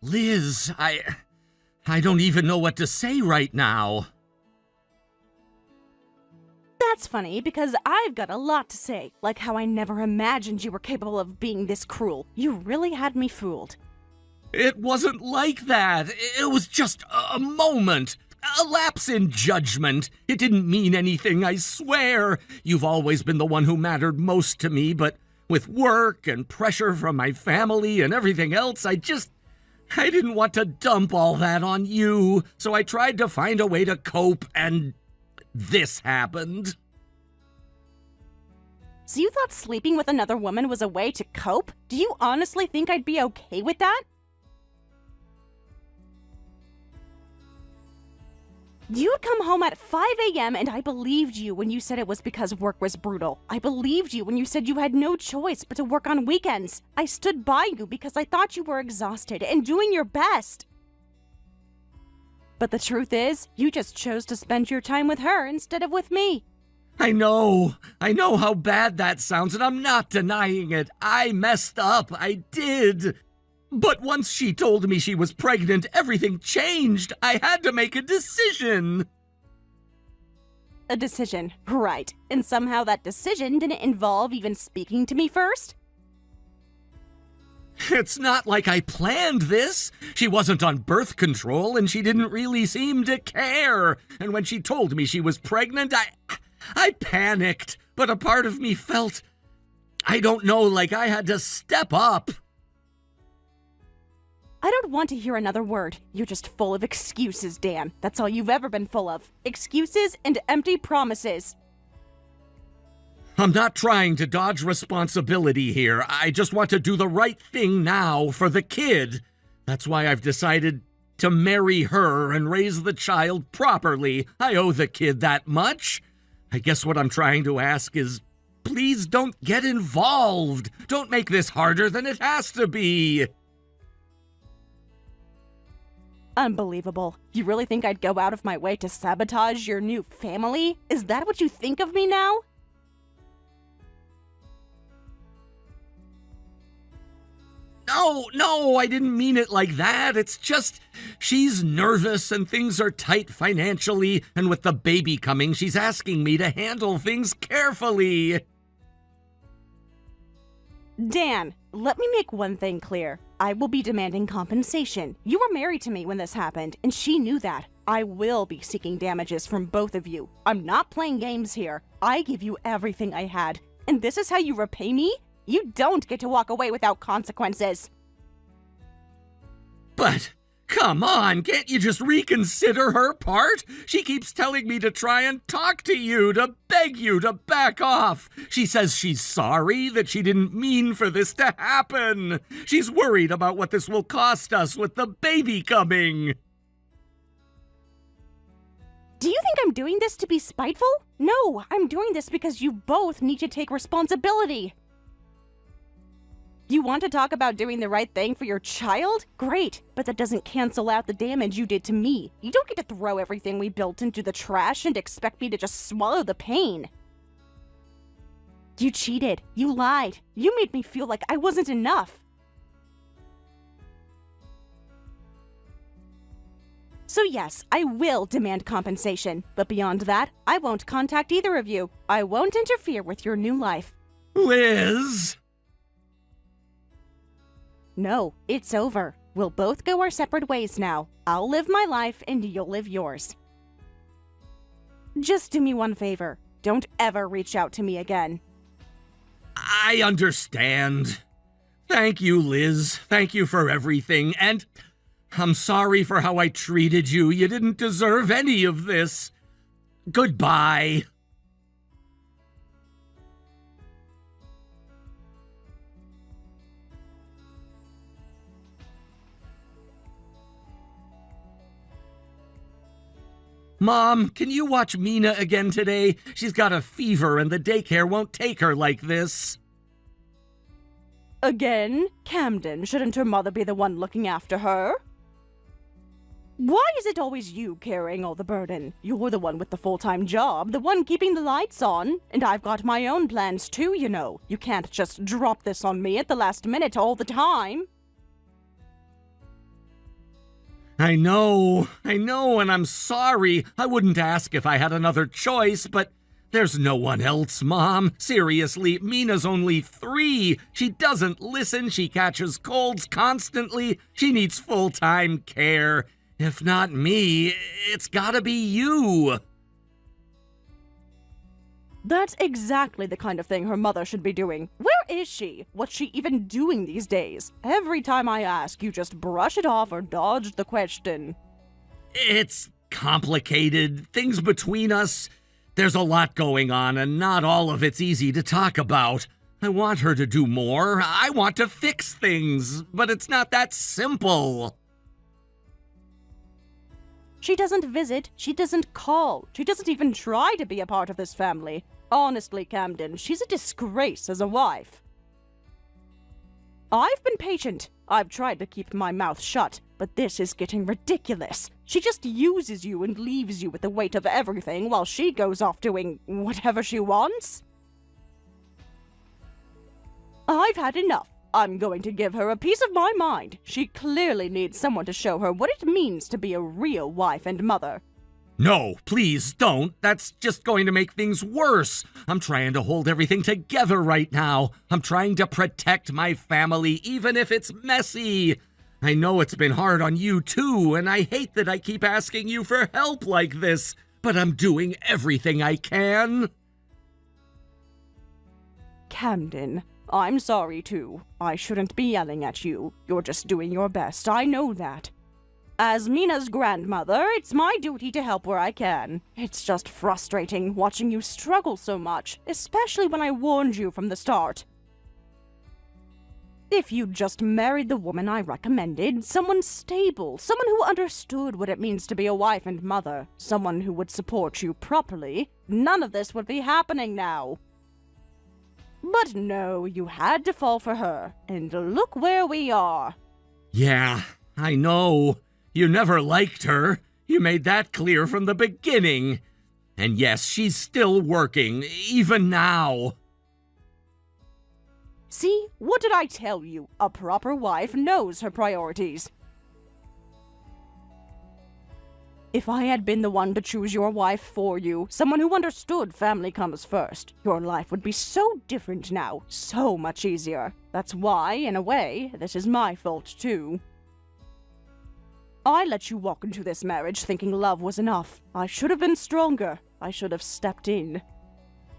Liz, I don't even know what to say right now. That's funny, because I've got a lot to say, like how I never imagined you were capable of being this cruel. You really had me fooled. It wasn't like that. It was just a moment. A lapse in judgment. It didn't mean anything, I swear. You've always been the one who mattered most to me, but with work and pressure from my family and everything else, I didn't want to dump all that on you. So I tried to find a way to cope, and this happened. So you thought sleeping with another woman was a way to cope? Do you honestly think I'd be okay with that? You'd come home at 5 a.m. and I believed you when you said it was because work was brutal. I believed you when you said you had no choice but to work on weekends. I stood by you because I thought you were exhausted and doing your best. But the truth is, you just chose to spend your time with her instead of with me. I know how bad that sounds, and I'm not denying it. I messed up, I did. But once she told me she was pregnant, everything changed. I had to make a decision. A decision, right. And somehow that decision didn't involve even speaking to me first? It's not like I planned this. She wasn't on birth control, and she didn't really seem to care. And when she told me she was pregnant, I panicked. But a part of me felt, I don't know, like I had to step up. I don't want to hear another word. You're just full of excuses, Dan. That's all you've ever been full of. Excuses and empty promises. I'm not trying to dodge responsibility here. I just want to do the right thing now for the kid. That's why I've decided to marry her and raise the child properly. I owe the kid that much. I guess what I'm trying to ask is, please don't get involved. Don't make this harder than it has to be. Unbelievable. You really think I'd go out of my way to sabotage your new family? Is that what you think of me now? No, I didn't mean it like that. It's just, she's nervous and things are tight financially, and with the baby coming, she's asking me to handle things carefully. Dan, let me make one thing clear. I will be demanding compensation. You were married to me when this happened, and she knew that. I will be seeking damages from both of you. I'm not playing games here. I give you everything I had, and this is how you repay me? You don't get to walk away without consequences. But, come on, can't you just reconsider her part? She keeps telling me to try and talk to you, to beg you to back off. She says she's sorry, that she didn't mean for this to happen. She's worried about what this will cost us with the baby coming. Do you think I'm doing this to be spiteful? No, I'm doing this because you both need to take responsibility. You want to talk about doing the right thing for your child? Great, but that doesn't cancel out the damage you did to me. You don't get to throw everything we built into the trash and expect me to just swallow the pain. You cheated. You lied. You made me feel like I wasn't enough. So yes, I will demand compensation, but beyond that, I won't contact either of you. I won't interfere with your new life. Liz! No, it's over. We'll both go our separate ways now. I'll live my life and you'll live yours. Just do me one favor. Don't ever reach out to me again. I understand. Thank you, Liz. Thank you for everything, and I'm sorry for how I treated you. You didn't deserve any of this. Goodbye. Mom, can you watch Mina again today? She's got a fever and the daycare won't take her like this. Again? Camden, shouldn't her mother be the one looking after her? Why is it always you carrying all the burden? You're the one with the full-time job, the one keeping the lights on. And I've got my own plans too, you know. You can't just drop this on me at the last minute all the time. I know, and I'm sorry. I wouldn't ask if I had another choice, but there's no one else, Mom. Seriously, Mina's only 3. She doesn't listen. She catches colds constantly. She needs full-time care. If not me, it's gotta be you. That's exactly the kind of thing her mother should be doing. Where is she? What's she even doing these days? Every time I ask, you just brush it off or dodge the question. It's complicated. Things between us. There's a lot going on, and not all of it's easy to talk about. I want her to do more. I want to fix things, but it's not that simple. She doesn't visit, she doesn't call, she doesn't even try to be a part of this family. Honestly, Camden, she's a disgrace as a wife. I've been patient. I've tried to keep my mouth shut, but this is getting ridiculous. She just uses you and leaves you with the weight of everything while she goes off doing whatever she wants. I've had enough. I'm going to give her a piece of my mind. She clearly needs someone to show her what it means to be a real wife and mother. No, please don't. That's just going to make things worse. I'm trying to hold everything together right now. I'm trying to protect my family, even if it's messy. I know it's been hard on you too, and I hate that I keep asking you for help like this, but I'm doing everything I can. Camden, I'm sorry too. I shouldn't be yelling at you. You're just doing your best, I know that. As Mina's grandmother, it's my duty to help where I can. It's just frustrating watching you struggle so much, especially when I warned you from the start. If you'd just married the woman I recommended, someone stable, someone who understood what it means to be a wife and mother, someone who would support you properly, none of this would be happening now. But no, you had to fall for her, and look where we are. Yeah, I know. You never liked her. You made that clear from the beginning. And yes, she's still working, even now. See, what did I tell you? A proper wife knows her priorities. If I had been the one to choose your wife for you, someone who understood family comes first, your life would be so different now, so much easier. That's why, in a way, this is my fault too. I let you walk into this marriage thinking love was enough. I should have been stronger. I should have stepped in.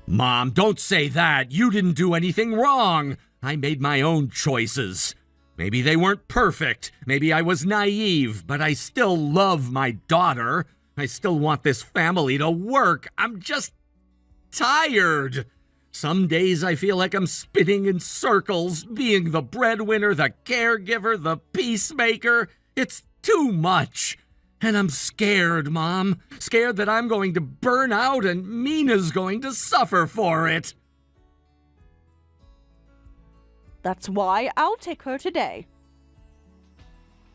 Mom, don't say that. You didn't do anything wrong. I made my own choices. Maybe they weren't perfect. Maybe I was naive, but I still love my daughter. I still want this family to work. I'm just tired. Some days I feel like I'm spinning in circles, being the breadwinner, the caregiver, the peacemaker. It's too much. And I'm scared, Mom. Scared that I'm going to burn out and Mina's going to suffer for it. That's why I'll take her today.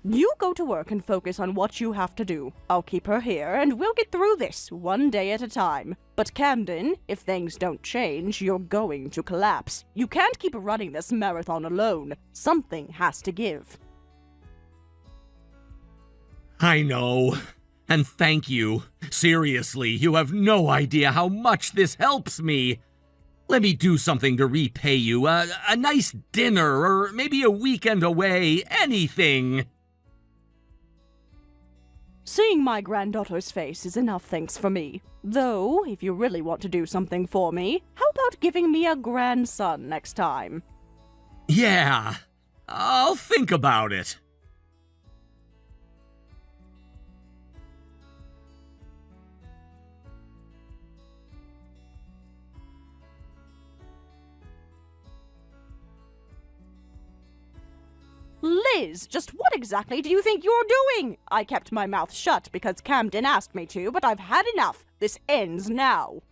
You go to work and focus on what you have to do. I'll keep her here, and we'll get through this, one day at a time. But Camden, if things don't change, you're going to collapse. You can't keep running this marathon alone. Something has to give. I know. And thank you. Seriously, you have no idea how much this helps me. Let me do something to repay you. A nice dinner, or maybe a weekend away. Anything. Seeing my granddaughter's face is enough thanks for me. Though, if you really want to do something for me, how about giving me a grandson next time? Yeah, I'll think about it. Liz, just what exactly do you think you're doing? I kept my mouth shut because Camden asked me to, but I've had enough. This ends now.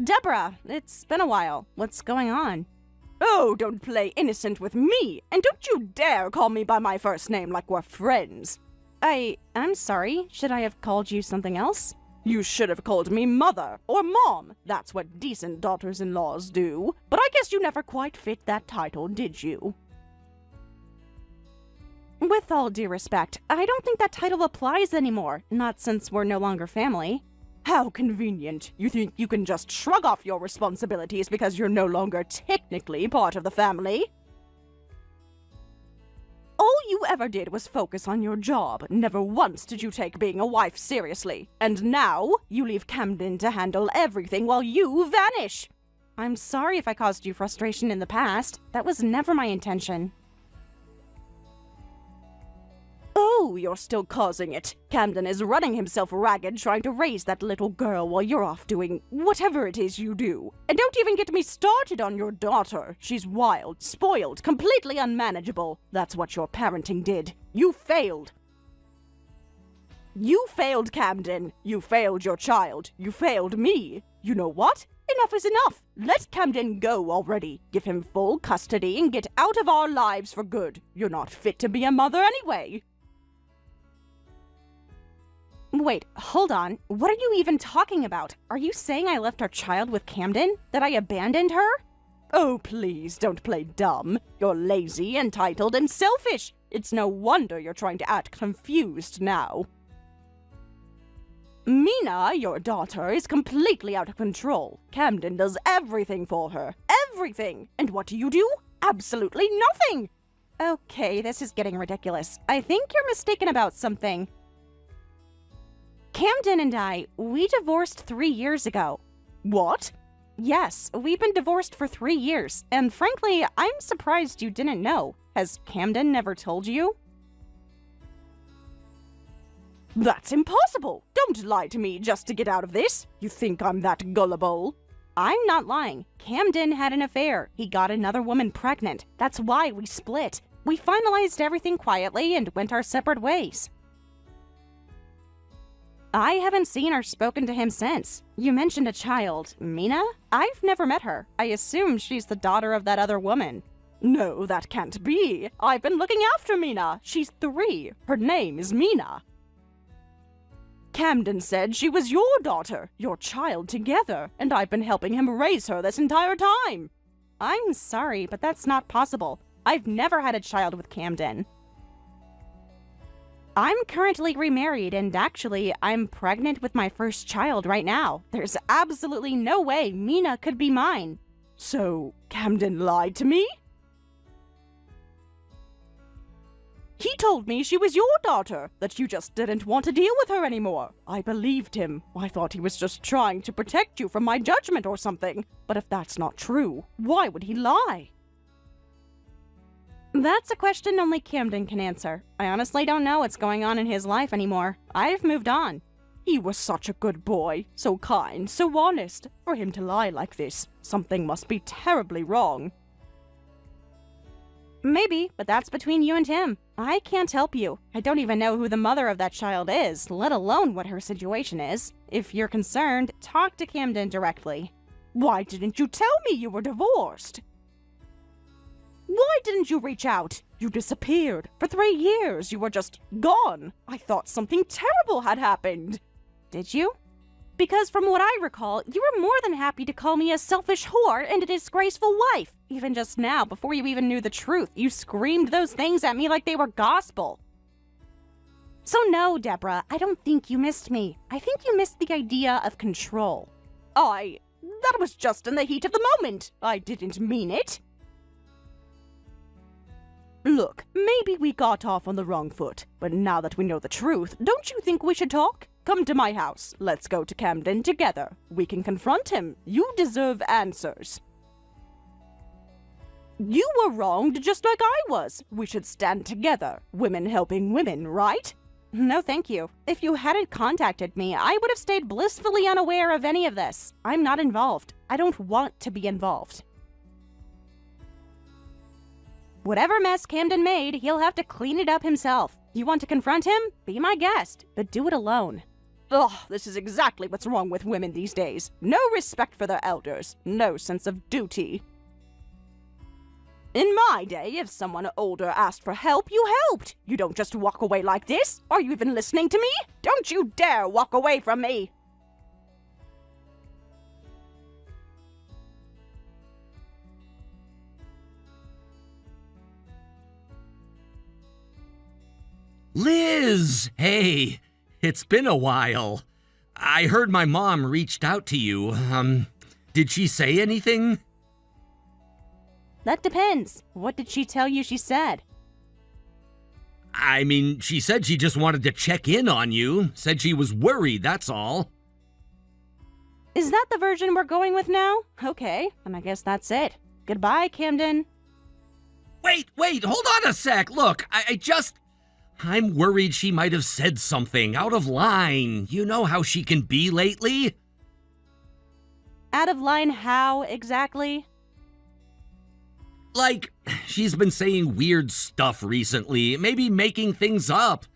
Deborah, it's been a while. What's going on? Oh, don't play innocent with me, and don't you dare call me by my first name like we're friends. I'm sorry. Should I have called you something else? You should have called me Mother or Mom. That's what decent daughters-in-laws do. But I guess you never quite fit that title, did you? With all due respect, I don't think that title applies anymore, not since we're no longer family. How convenient. You think you can just shrug off your responsibilities because you're no longer technically part of the family? All you ever did was focus on your job. Never once did you take being a wife seriously. And now, you leave Camden to handle everything while you vanish. I'm sorry if I caused you frustration in the past. That was never my intention. Oh, you're still causing it. Camden is running himself ragged trying to raise that little girl while you're off doing whatever it is you do. And don't even get me started on your daughter. She's wild, spoiled, completely unmanageable. That's what your parenting did. You failed. You failed, Camden. You failed your child. You failed me. You know what? Enough is enough. Let Camden go already. Give him full custody and get out of our lives for good. You're not fit to be a mother anyway. Wait, hold on. What are you even talking about? Are you saying I left our child with Camden? That I abandoned her? Oh, please, don't play dumb. You're lazy, entitled, and selfish. It's no wonder you're trying to act confused now. Mina, your daughter, is completely out of control. Camden does everything for her. Everything! And what do? Absolutely nothing! Okay, this is getting ridiculous. I think you're mistaken about something. Camden and we divorced 3 years ago. What? Yes, we've been divorced for 3 years, and frankly, I'm surprised you didn't know. Has Camden never told you? That's impossible! Don't lie to me just to get out of this! You think I'm that gullible? I'm not lying. Camden had an affair. He got another woman pregnant. That's why we split. We finalized everything quietly and went our separate ways. I haven't seen or spoken to him since. You mentioned a child, Mina? I've never met her. I assume she's the daughter of that other woman. No, that can't be. I've been looking after Mina. She's 3. Her name is Mina. Camden said she was your daughter, your child together, and I've been helping him raise her this entire time. I'm sorry, but that's not possible. I've never had a child with Camden. I'm currently remarried, and actually, I'm pregnant with my first child right now. There's absolutely no way Mina could be mine. So, Camden lied to me? He told me she was your daughter, that you just didn't want to deal with her anymore. I believed him. I thought he was just trying to protect you from my judgment or something. But if that's not true, why would he lie? That's a question only Camden can answer. I honestly don't know what's going on in his life anymore. I've moved on. He was such a good boy, so kind, so honest. For him to lie like this, something must be terribly wrong. Maybe, but that's between you and him. I can't help you. I don't even know who the mother of that child is, let alone what her situation is. If you're concerned, talk to Camden directly. Why didn't you tell me you were divorced? Why didn't you reach out? You disappeared. For 3 years, you were just gone. I thought something terrible had happened. Did you? Because from what I recall, you were more than happy to call me a selfish whore and a disgraceful wife. Even just now, before you even knew the truth, you screamed those things at me like they were gospel. So no, Deborah, I don't think you missed me. I think you missed the idea of control. That was just in the heat of the moment. I didn't mean it. Look, maybe we got off on the wrong foot, but now that we know the truth, don't you think we should talk? Come to my house. Let's go to Camden together. We can confront him. You deserve answers. You were wronged just like I was. We should stand together. Women helping women, right? No, thank you. If you hadn't contacted me, I would have stayed blissfully unaware of any of this. I'm not involved. I don't want to be involved. Whatever mess Camden made, he'll have to clean it up himself. You want to confront him? Be my guest, but do it alone. Ugh, this is exactly what's wrong with women these days. No respect for their elders, no sense of duty. In my day, if someone older asked for help, you helped. You don't just walk away like this. Are you even listening to me? Don't you dare walk away from me. Liz! Hey, it's been a while. I heard my mom reached out to you. Did she say anything? That depends. What did she tell you she said? I mean, she said she just wanted to check in on you. Said she was worried, that's all. Is that the version we're going with now? Okay, and I guess that's it. Goodbye, Camden. Wait, hold on a sec. Look, I'm worried she might have said something out of line. You know how she can be lately? Out of line how, exactly? Like, she's been saying weird stuff recently, maybe making things up.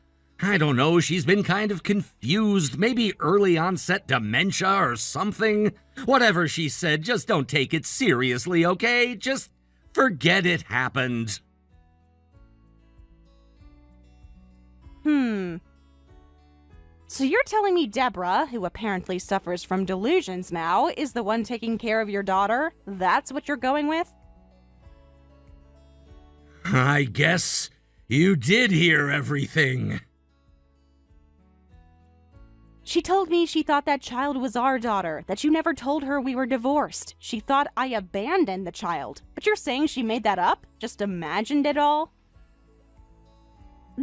I don't know, she's been kind of confused, maybe early onset dementia or something. Whatever she said, just don't take it seriously, okay? Just forget it happened. So you're telling me Deborah, who apparently suffers from delusions now, is the one taking care of your daughter? That's what you're going with? I guess you did hear everything. She told me she thought that child was our daughter, that you never told her we were divorced. She thought I abandoned the child. But you're saying she made that up? Just imagined it all?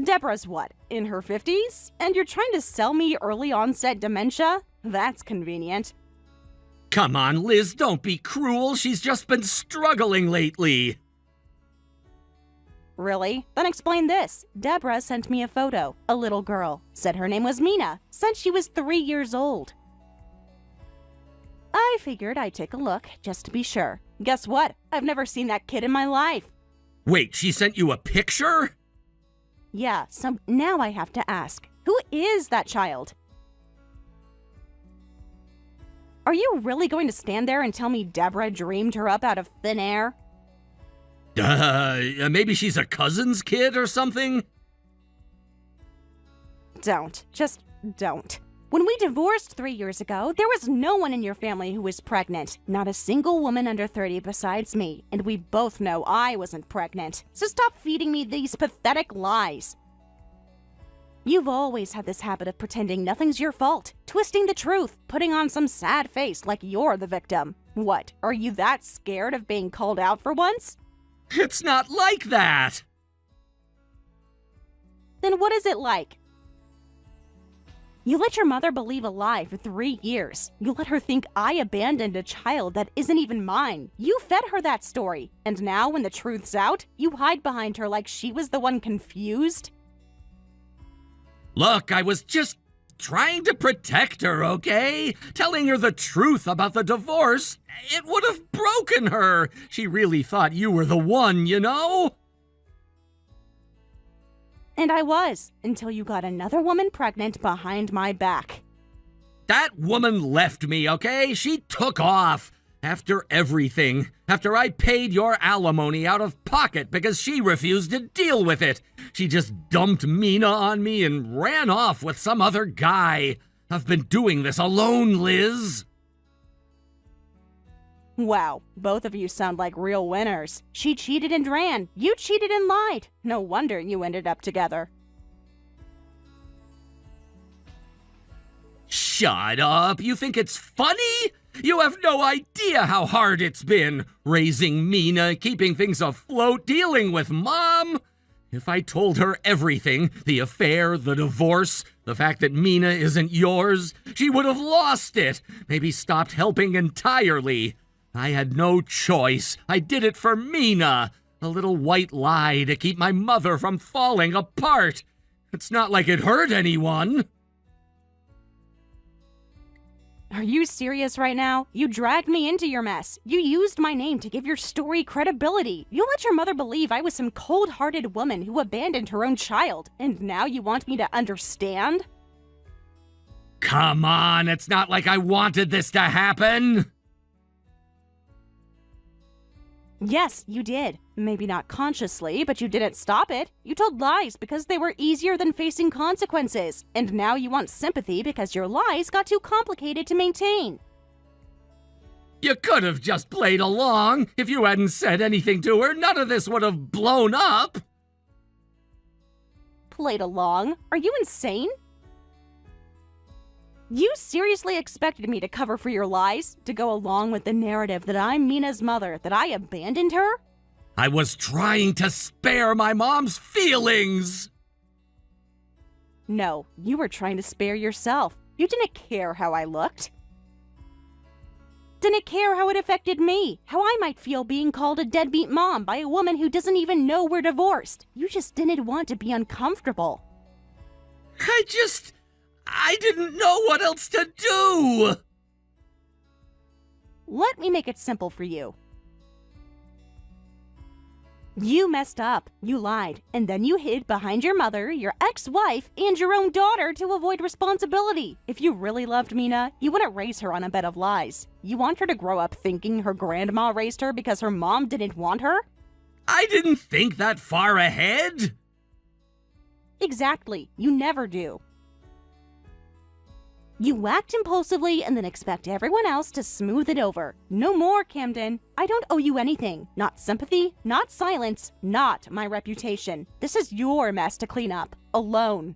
Deborah's what, in her 50s? And you're trying to sell me early onset dementia? That's convenient. Come on, Liz, don't be cruel. She's just been struggling lately. Really? Then explain this. Deborah sent me a photo. A little girl. Said her name was Mina. Said she was 3 years old. I figured I'd take a look, just to be sure. Guess what? I've never seen that kid in my life. Wait, she sent you a picture? Yeah, so now I have to ask, who is that child? Are you really going to stand there and tell me Deborah dreamed her up out of thin air? Maybe she's a cousin's kid or something? Don't. Just don't. When we divorced 3 years ago, there was no one in your family who was pregnant. Not a single woman under 30 besides me. And we both know I wasn't pregnant. So stop feeding me these pathetic lies. You've always had this habit of pretending nothing's your fault, twisting the truth, putting on some sad face like you're the victim. What, are you that scared of being called out for once? It's not like that! Then what is it like? You let your mother believe a lie for 3 years. You let her think I abandoned a child that isn't even mine. You fed her that story. And now when the truth's out, you hide behind her like she was the one confused? Look, I was just trying to protect her, okay? Telling her the truth about the divorce, it would have broken her. She really thought you were the one, you know? And I was, until you got another woman pregnant behind my back. That woman left me, okay? She took off. After everything. After I paid your alimony out of pocket because she refused to deal with it. She just dumped Mina on me and ran off with some other guy. I've been doing this alone, Liz. Wow, both of you sound like real winners. She cheated and ran. You cheated and lied. No wonder you ended up together. Shut up. You think it's funny? You have no idea how hard it's been. Raising Mina, keeping things afloat, dealing with Mom. If I told her everything, the affair, the divorce, the fact that Mina isn't yours, she would have lost it. Maybe stopped helping entirely. I had no choice. I did it for Mina. A little white lie to keep my mother from falling apart. It's not like it hurt anyone. Are you serious right now? You dragged me into your mess. You used my name to give your story credibility. You let your mother believe I was some cold-hearted woman who abandoned her own child. And now you want me to understand? Come on, it's not like I wanted this to happen. Yes, you did. Maybe not consciously, but you didn't stop it. You told lies because they were easier than facing consequences. And now you want sympathy because your lies got too complicated to maintain. You could have just played along. If you hadn't said anything to her, none of this would have blown up. played along. Are you insane? You seriously expected me to cover for your lies? To go along with the narrative that I'm Mina's mother, that I abandoned her? I was trying to spare my mom's feelings! No, you were trying to spare yourself. You didn't care how I looked. Didn't care how it affected me, how I might feel being called a deadbeat mom by a woman who doesn't even know we're divorced. You just didn't want to be uncomfortable. I didn't know what else to do! Let me make it simple for you. You messed up, you lied, and then you hid behind your mother, your ex-wife, and your own daughter to avoid responsibility. If you really loved Mina, you wouldn't raise her on a bed of lies. You want her to grow up thinking her grandma raised her because her mom didn't want her? I didn't think that far ahead! Exactly, you never do. You act impulsively and then expect everyone else to smooth it over. No more, Camden. I don't owe you anything. Not sympathy, not silence, not my reputation. This is your mess to clean up, alone.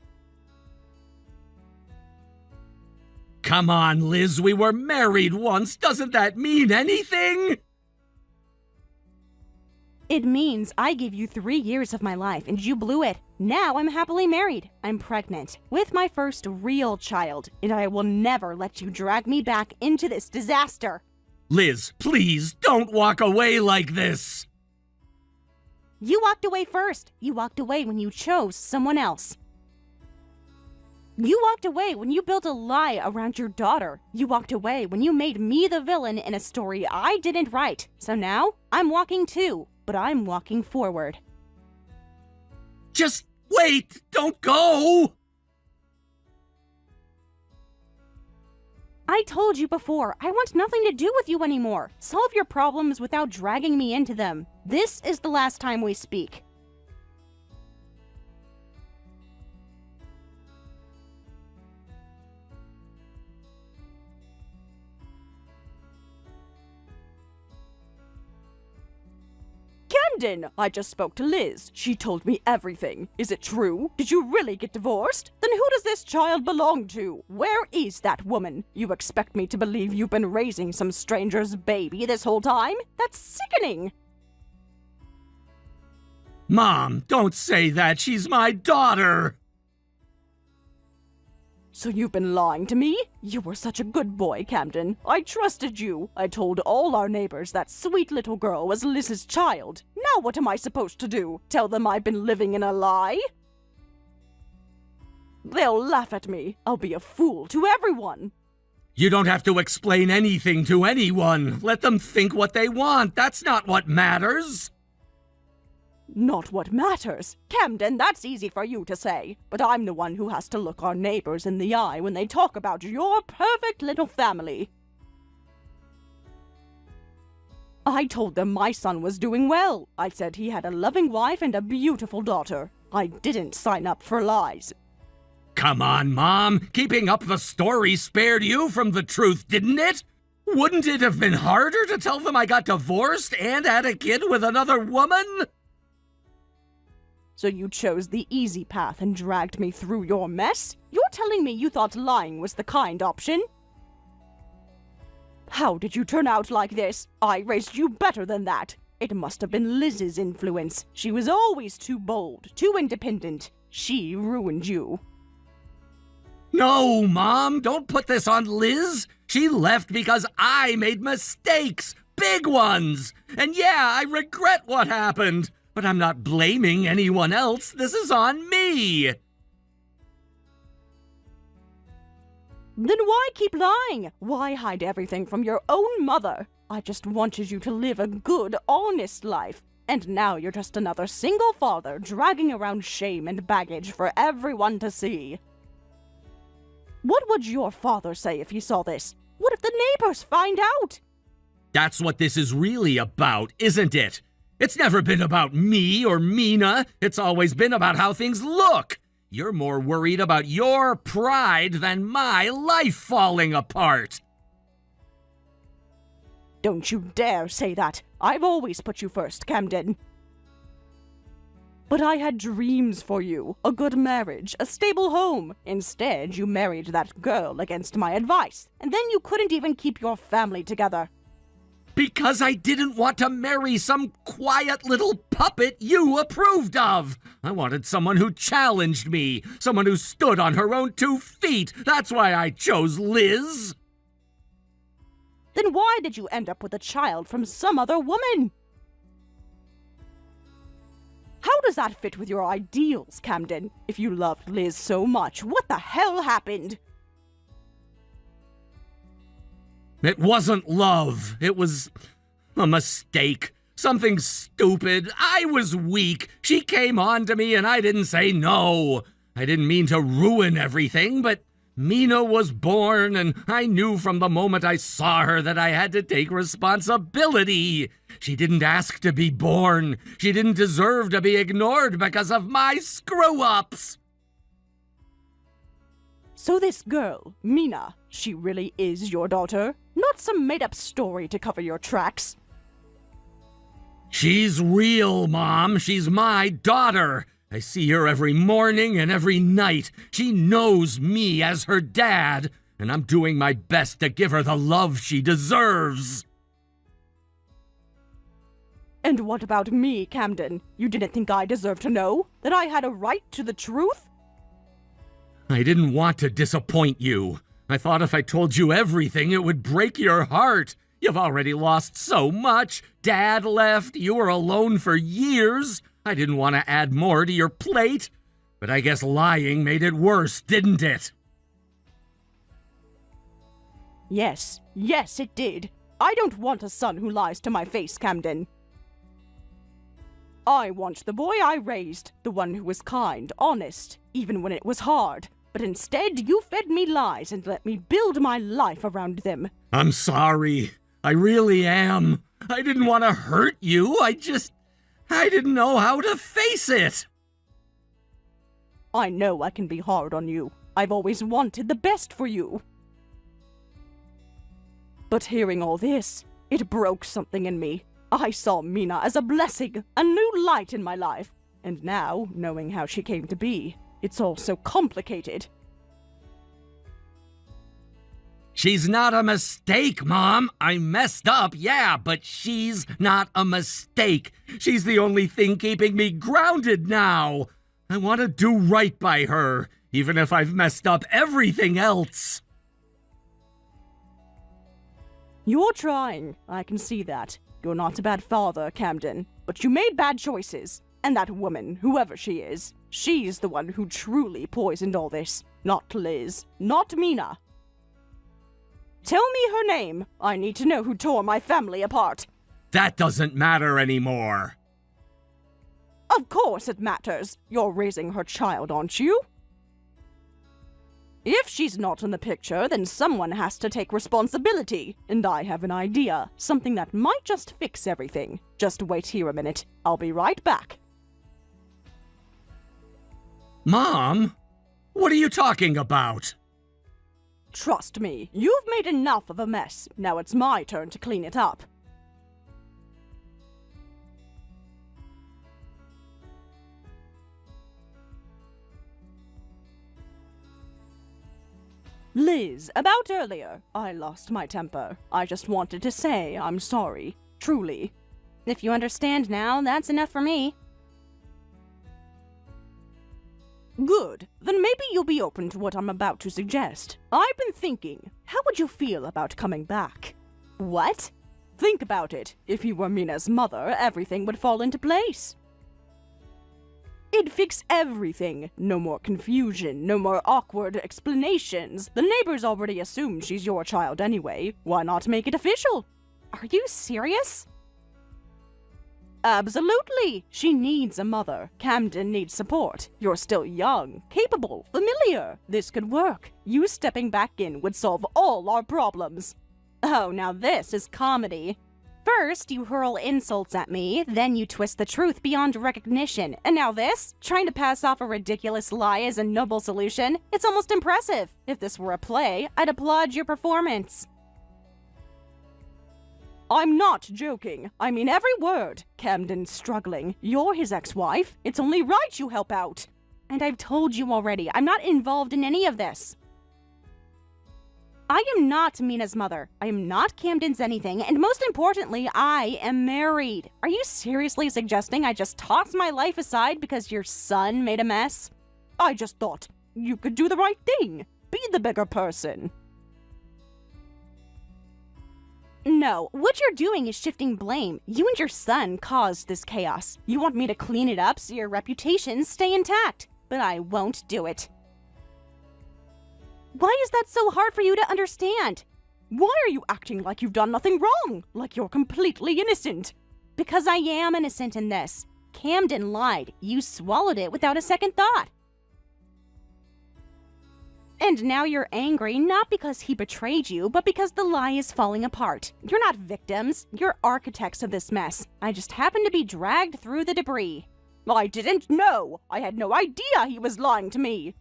Come on, Liz, we were married once. Doesn't that mean anything? It means I gave you 3 years of my life and you blew it. Now I'm happily married. I'm pregnant with my first real child, and I will never let you drag me back into this disaster. Liz, please, don't walk away like this. You walked away first. You walked away when you chose someone else. You walked away when you built a lie around your daughter. You walked away when you made me the villain in a story I didn't write. So now, I'm walking too, but I'm walking forward. Just wait! Don't go! I told you before, I want nothing to do with you anymore. Solve your problems without dragging me into them. This is the last time we speak. Camden, I just spoke to Liz. She told me everything. Is it true? Did you really get divorced? Then who does this child belong to? Where is that woman? You expect me to believe you've been raising some stranger's baby this whole time? That's sickening. Mom, don't say that. She's my daughter. So you've been lying to me? You were such a good boy, Camden. I trusted you. I told all our neighbors that sweet little girl was Liz's child. Now what am I supposed to do? Tell them I've been living in a lie? They'll laugh at me. I'll be a fool to everyone. You don't have to explain anything to anyone. Let them think what they want. That's not what matters. Not what matters. Camden, that's easy for you to say. But I'm the one who has to look our neighbors in the eye when they talk about your perfect little family. I told them my son was doing well. I said he had a loving wife and a beautiful daughter. I didn't sign up for lies. Come on, Mom. Keeping up the story spared you from the truth, didn't it? Wouldn't it have been harder to tell them I got divorced and had a kid with another woman? So you chose the easy path and dragged me through your mess? You're telling me you thought lying was the kind option? How did you turn out like this? I raised you better than that. It must have been Liz's influence. She was always too bold, too independent. She ruined you. No, Mom, don't put this on Liz. She left because I made mistakes, big ones. And yeah, I regret what happened. But I'm not blaming anyone else. This is on me. Then why keep lying? Why hide everything from your own mother? I just wanted you to live a good, honest life. And now you're just another single father dragging around shame and baggage for everyone to see. What would your father say if he saw this? What if the neighbors find out? That's what this is really about, isn't it? It's never been about me or Mina. It's always been about how things look. You're more worried about your pride than my life falling apart. Don't you dare say that. I've always put you first, Camden. But I had dreams for you, a good marriage, a stable home. Instead, you married that girl against my advice, and then you couldn't even keep your family together. Because I didn't want to marry some quiet little puppet you approved of. I wanted someone who challenged me, someone who stood on her own 2 feet. That's why I chose Liz. Then why did you end up with a child from some other woman? How does that fit with your ideals, Camden? If you loved Liz so much, what the hell happened? It wasn't love. It was a mistake. Something stupid. I was weak. She came on to me and I didn't say no. I didn't mean to ruin everything, but Mina was born and I knew from the moment I saw her that I had to take responsibility. She didn't ask to be born. She didn't deserve to be ignored because of my screw-ups. So this girl, Mina, she really is your daughter? Not some made-up story to cover your tracks? She's real, Mom. She's my daughter. I see her every morning and every night. She knows me as her dad, and I'm doing my best to give her the love she deserves. And what about me, Camden? You didn't think I deserved to know? That I had a right to the truth? I didn't want to disappoint you. I thought if I told you everything, it would break your heart. You've already lost so much. Dad left. You were alone for years. I didn't want to add more to your plate. But I guess lying made it worse, didn't it? Yes, it did. I don't want a son who lies to my face, Camden. I want the boy I raised, the one who was kind, honest, even when it was hard. But instead, you fed me lies and let me build my life around them. I'm sorry. I really am. I didn't want to hurt you. I didn't know how to face it. I know I can be hard on you. I've always wanted the best for you. But hearing all this, it broke something in me. I saw Mina as a blessing, a new light in my life. And now, knowing how she came to be, it's all so complicated. She's not a mistake, Mom. I messed up, yeah, but she's not a mistake. She's the only thing keeping me grounded now. I want to do right by her, even if I've messed up everything else. You're trying. I can see that. You're not a bad father, Camden, but you made bad choices. And that woman, whoever she is, she's the one who truly poisoned all this. Not Liz. Not Mina. Tell me her name. I need to know who tore my family apart. That doesn't matter anymore. Of course it matters. You're raising her child, aren't you? If she's not in the picture, then someone has to take responsibility. And I have an idea. Something that might just fix everything. Just wait here a minute. I'll be right back. Mom? What are you talking about? Trust me, you've made enough of a mess. Now it's my turn to clean it up. Liz, about earlier, I lost my temper. I just wanted to say I'm sorry. Truly. If you understand now, that's enough for me. Good. Then maybe you'll be open to what I'm about to suggest. I've been thinking, how would you feel about coming back? What? Think about it. If you were Mina's mother, everything would fall into place. It'd fix everything. No more confusion, no more awkward explanations. The neighbors already assume she's your child anyway. Why not make it official? Are you serious? Absolutely. She needs a mother. Camden needs support. You're still young, capable, familiar. This could work. You stepping back in would solve all our problems. Oh, now this is comedy. First, you hurl insults at me, then you twist the truth beyond recognition, and now this? Trying to pass off a ridiculous lie as a noble solution? It's almost impressive. If this were a play, I'd applaud your performance. I'm not joking. I mean every word. Camden's struggling. You're his ex-wife. It's only right you help out. And I've told you already, I'm not involved in any of this. I am not Mina's mother. I am not Camden's anything, and most importantly, I am married. Are you seriously suggesting I just toss my life aside because your son made a mess? I just thought you could do the right thing. Be the bigger person. No, what you're doing is shifting blame. You and your son caused this chaos. You want me to clean it up so your reputations stay intact, but I won't do it. Why is that so hard for you to understand? Why are you acting like you've done nothing wrong? Like you're completely innocent? Because I am innocent in this. Camden lied. You swallowed it without a second thought. And now you're angry not because he betrayed you, but because the lie is falling apart. You're not victims. You're architects of this mess. I just happened to be dragged through the debris. I didn't know. I had no idea he was lying to me.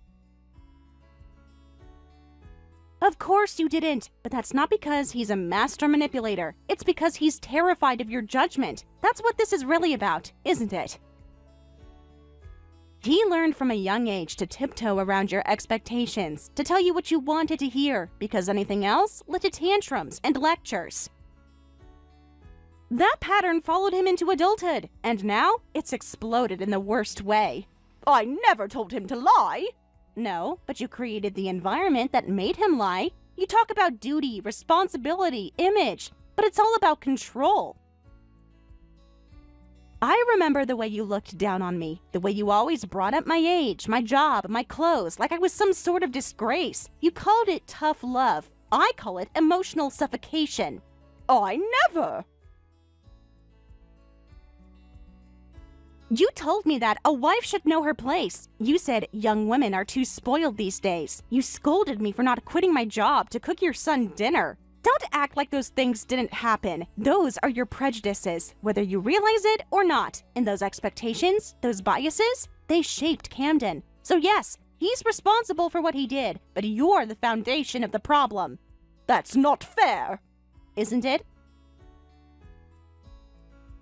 Of course you didn't, but that's not because he's a master manipulator. It's because he's terrified of your judgment. That's what this is really about, isn't it? He learned from a young age to tiptoe around your expectations, to tell you what you wanted to hear, because anything else led to tantrums and lectures. That pattern followed him into adulthood, and now it's exploded in the worst way. I never told him to lie. No, but you created the environment that made him lie. You talk about duty, responsibility, image, but it's all about control. I remember the way you looked down on me, the way you always brought up my age, my job, my clothes, like I was some sort of disgrace. You called it tough love. I call it emotional suffocation. I never! You told me that a wife should know her place. You said young women are too spoiled these days. You scolded me for not quitting my job to cook your son dinner. Don't act like those things didn't happen. Those are your prejudices, whether you realize it or not. And those expectations, those biases, they shaped Camden. So yes, he's responsible for what he did, but you're the foundation of the problem. That's not fair, isn't it?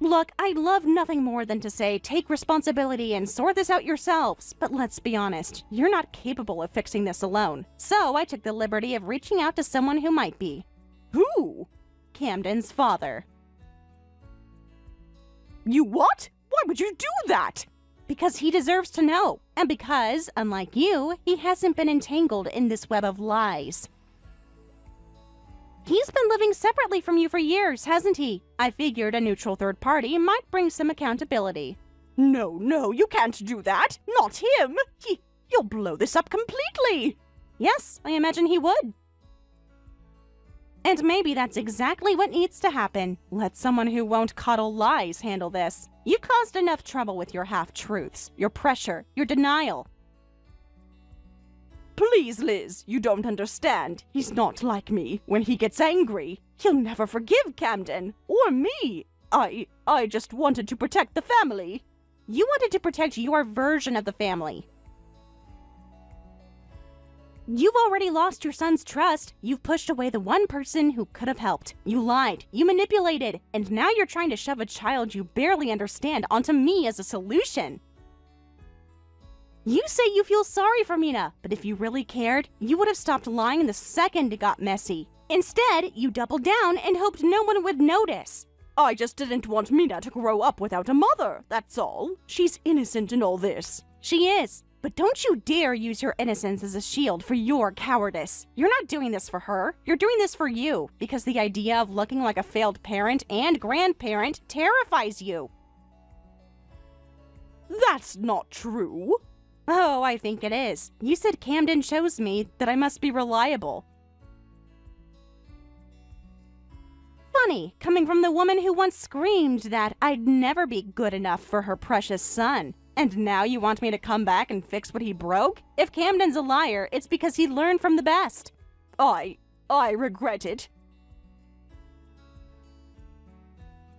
Look, I'd love nothing more than to say, take responsibility and sort this out yourselves. But let's be honest, you're not capable of fixing this alone. So I took the liberty of reaching out to someone who might be. Who? Camden's father. You what? Why would you do that? Because he deserves to know. And because, unlike you, he hasn't been entangled in this web of lies. He's been living separately from you for years, hasn't he? I figured a neutral third party might bring some accountability. No, you can't do that. Not him. He'll blow this up completely. Yes, I imagine he would. And maybe that's exactly what needs to happen. Let someone who won't coddle lies handle this. You've caused enough trouble with your half-truths, your pressure, your denial. Please, Liz, you don't understand. He's not like me. When he gets angry, he'll never forgive Camden or me. I just wanted to protect the family. You wanted to protect your version of the family. You've already lost your son's trust. You've pushed away the one person who could have helped. You lied. You manipulated. And now you're trying to shove a child you barely understand onto me as a solution. You say you feel sorry for Mina, but if you really cared, you would have stopped lying the second it got messy. Instead, you doubled down and hoped no one would notice. I just didn't want Mina to grow up without a mother, that's all. She's innocent in all this. She is. But don't you dare use your innocence as a shield for your cowardice. You're not doing this for her. You're doing this for you, because the idea of looking like a failed parent and grandparent terrifies you. That's not true. Oh, I think it is. You said Camden shows me that I must be reliable. Funny, coming from the woman who once screamed that I'd never be good enough for her precious son. And now you want me to come back and fix what he broke? If Camden's a liar, it's because he learned from the best. I regret it.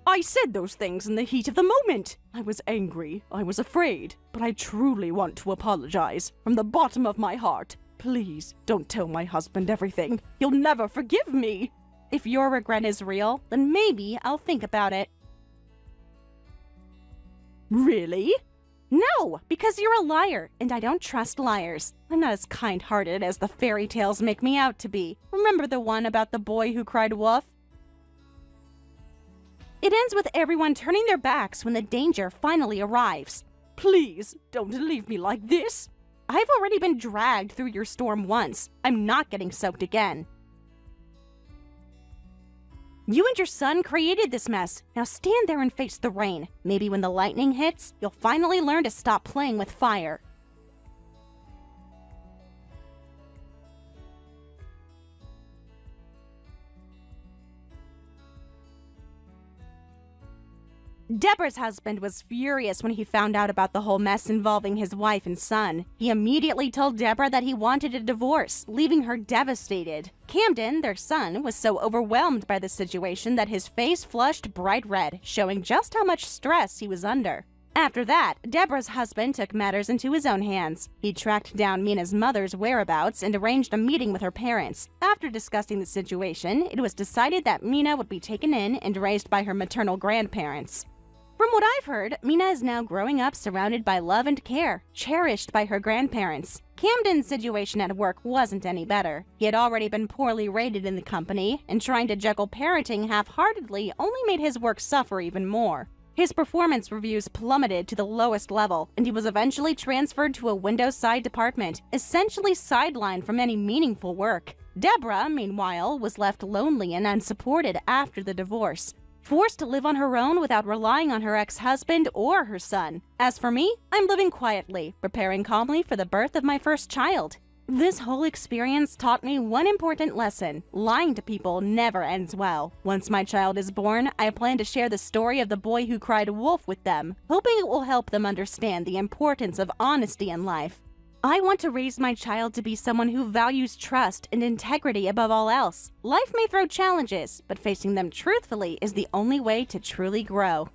I said those things in the heat of the moment. I was angry, I was afraid, but I truly want to apologize from the bottom of my heart. Please, don't tell my husband everything. He'll never forgive me. If your regret is real, then maybe I'll think about it. Really? No, because you're a liar, and I don't trust liars. I'm not as kind-hearted as the fairy tales make me out to be. Remember the one about the boy who cried wolf? It ends with everyone turning their backs when the danger finally arrives. Please, don't leave me like this. I've already been dragged through your storm once. I'm not getting soaked again. You and your son created this mess. Now stand there and face the rain. Maybe when the lightning hits, you'll finally learn to stop playing with fire. Deborah's husband was furious when he found out about the whole mess involving his wife and son. He immediately told Deborah that he wanted a divorce, leaving her devastated. Camden, their son, was so overwhelmed by the situation that his face flushed bright red, showing just how much stress he was under. After that, Deborah's husband took matters into his own hands. He tracked down Mina's mother's whereabouts and arranged a meeting with her parents. After discussing the situation, it was decided that Mina would be taken in and raised by her maternal grandparents. From what I've heard, Mina is now growing up surrounded by love and care, cherished by her grandparents. Camden's situation at work wasn't any better. He had already been poorly rated in the company, and trying to juggle parenting half-heartedly only made his work suffer even more. His performance reviews plummeted to the lowest level, and he was eventually transferred to a window side department, essentially sidelined from any meaningful work. Deborah, meanwhile, was left lonely and unsupported after the divorce, forced to live on her own without relying on her ex-husband or her son. As for me, I'm living quietly, preparing calmly for the birth of my first child. This whole experience taught me one important lesson: lying to people never ends well. Once my child is born, I plan to share the story of the boy who cried wolf with them, hoping it will help them understand the importance of honesty in life. I want to raise my child to be someone who values trust and integrity above all else. Life may throw challenges, but facing them truthfully is the only way to truly grow.